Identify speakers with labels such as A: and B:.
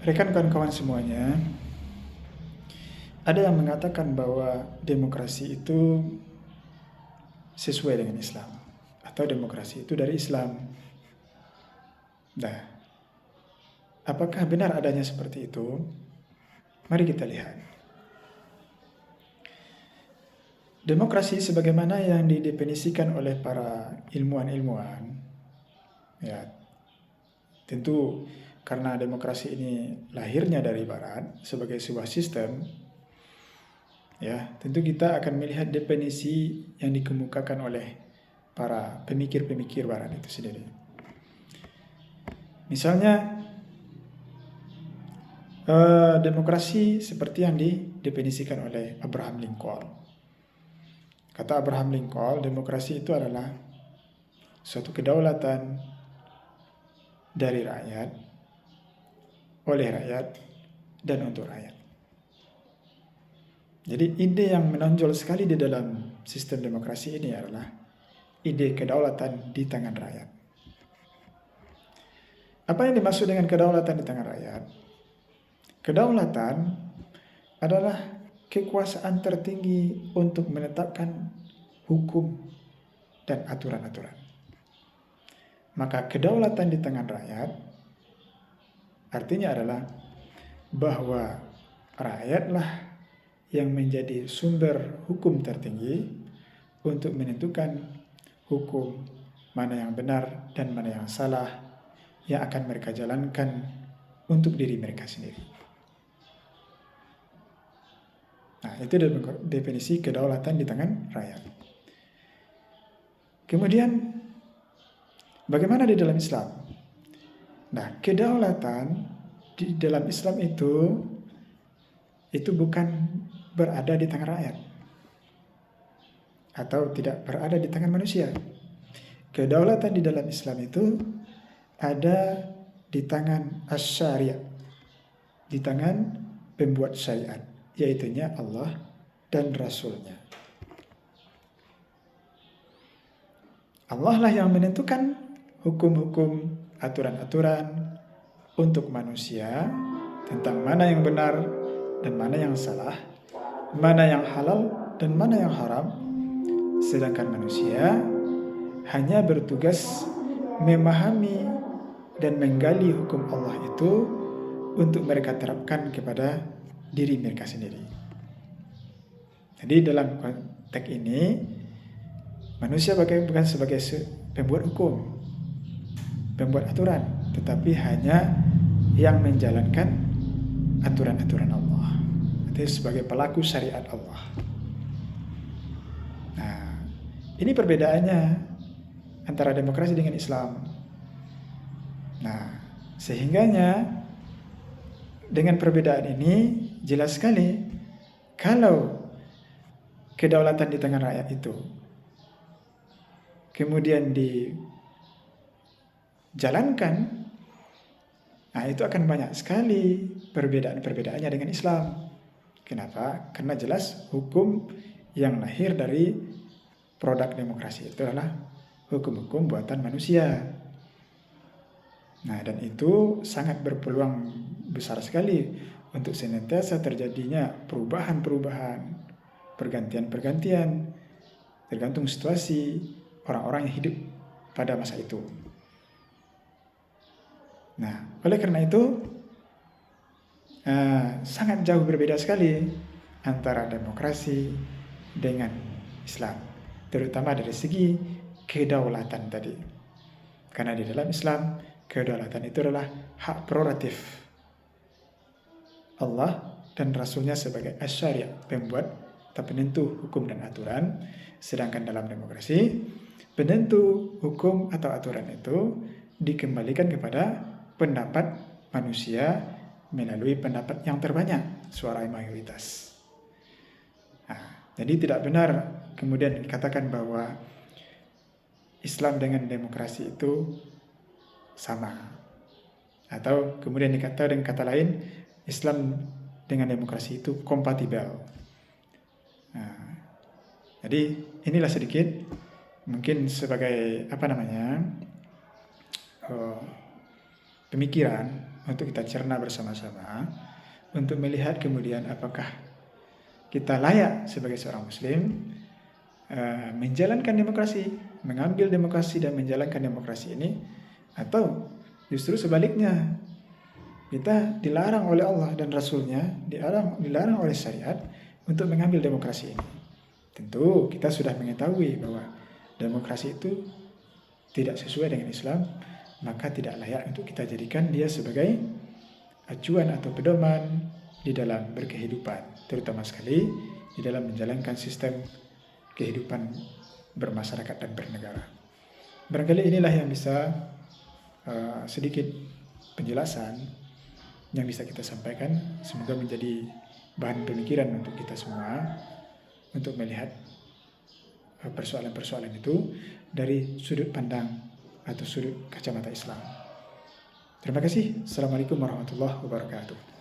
A: Rekan kawan-kawan semuanya, ada yang mengatakan bahwa demokrasi itu sesuai dengan Islam atau demokrasi itu dari Islam. Nah, apakah benar adanya seperti itu? Mari kita lihat. Demokrasi sebagaimana yang didefinisikan oleh para ilmuwan-ilmuwan, ya, tentu karena demokrasi ini lahirnya dari Barat sebagai sebuah sistem, ya, tentu kita akan melihat definisi yang dikemukakan oleh para pemikir-pemikir Barat itu sendiri. Misalnya, demokrasi seperti yang didefinisikan oleh Abraham Lincoln. Kata Abraham Lincoln, demokrasi itu adalah suatu kedaulatan dari rakyat, oleh rakyat, dan untuk rakyat. Jadi ide yang menonjol sekali di dalam sistem demokrasi ini adalah ide kedaulatan di tangan rakyat. Apa yang dimaksud dengan kedaulatan di tangan rakyat? Kedaulatan adalah kekuasaan tertinggi untuk menetapkan hukum dan aturan-aturan. Maka kedaulatan di tangan rakyat artinya adalah bahwa rakyatlah yang menjadi sumber hukum tertinggi untuk menentukan hukum mana yang benar dan mana yang salah yang akan mereka jalankan untuk diri mereka sendiri. Nah, itu definisi kedaulatan di tangan rakyat. Kemudian, bagaimana di dalam Islam? Nah, kedaulatan di dalam Islam itu bukan berada di tangan rakyat atau tidak berada di tangan manusia. Kedaulatan di dalam Islam itu ada di tangan asy-syari', di tangan pembuat syariat, yaitunya Allah dan Rasul-Nya. Allah lah yang menentukan hukum-hukum, aturan-aturan untuk manusia tentang mana yang benar dan mana yang salah, mana yang halal dan mana yang haram. Sedangkan manusia hanya bertugas memahami dan menggali hukum Allah itu untuk mereka terapkan kepada diri mereka sendiri. Jadi dalam konteks ini, manusia bukan sebagai pembuat hukum, pembuat aturan, tetapi hanya yang menjalankan aturan-aturan Allah. Itu sebagai pelaku syariat Allah. Nah, ini perbedaannya antara demokrasi dengan Islam. Nah, sehingganya dengan perbedaan ini jelas sekali kalau kedaulatan di tangan rakyat itu kemudian dijalankan, nah itu akan banyak sekali perbedaan-perbedaannya dengan Islam. Kenapa? Karena jelas hukum yang lahir dari produk demokrasi itu adalah hukum-hukum buatan manusia. Nah, dan itu sangat berpeluang besar sekali untuk senantiasa terjadinya perubahan-perubahan, pergantian-pergantian, tergantung situasi orang-orang yang hidup pada masa itu. Nah, oleh karena itu sangat jauh berbeda sekali antara demokrasi dengan Islam, terutama dari segi kedaulatan tadi. Karena di dalam Islam, kedaulatan itu adalah hak prerogatif Allah dan Rasul-Nya sebagai asy-syari', pembuat atau penentu hukum dan aturan. Sedangkan dalam demokrasi, penentu hukum atau aturan itu dikembalikan kepada pendapat manusia melalui pendapat yang terbanyak, suara mayoritas. Nah, jadi tidak benar kemudian dikatakan bahwa Islam dengan demokrasi itu sama. Atau kemudian dikata dengan kata lain, Islam dengan demokrasi itu kompatibel. Nah, jadi inilah sedikit mungkin sebagai pemikiran untuk kita cerna bersama-sama, untuk melihat kemudian apakah kita layak sebagai seorang muslim menjalankan demokrasi, mengambil demokrasi dan menjalankan demokrasi ini, atau justru sebaliknya, kita dilarang oleh Allah dan Rasulnya, dilarang oleh syariat untuk mengambil demokrasi ini. Tentu kita sudah mengetahui bahwa demokrasi itu tidak sesuai dengan Islam, maka tidak layak untuk kita jadikan dia sebagai acuan atau pedoman di dalam berkehidupan, terutama sekali di dalam menjalankan sistem kehidupan bermasyarakat dan bernegara. Barangkali inilah yang bisa sedikit penjelasan yang bisa kita sampaikan. Semoga menjadi bahan pemikiran untuk kita semua untuk melihat persoalan-persoalan itu dari sudut pandang atau sudut kacamata Islam. Terima kasih. Assalamualaikum warahmatullahi wabarakatuh.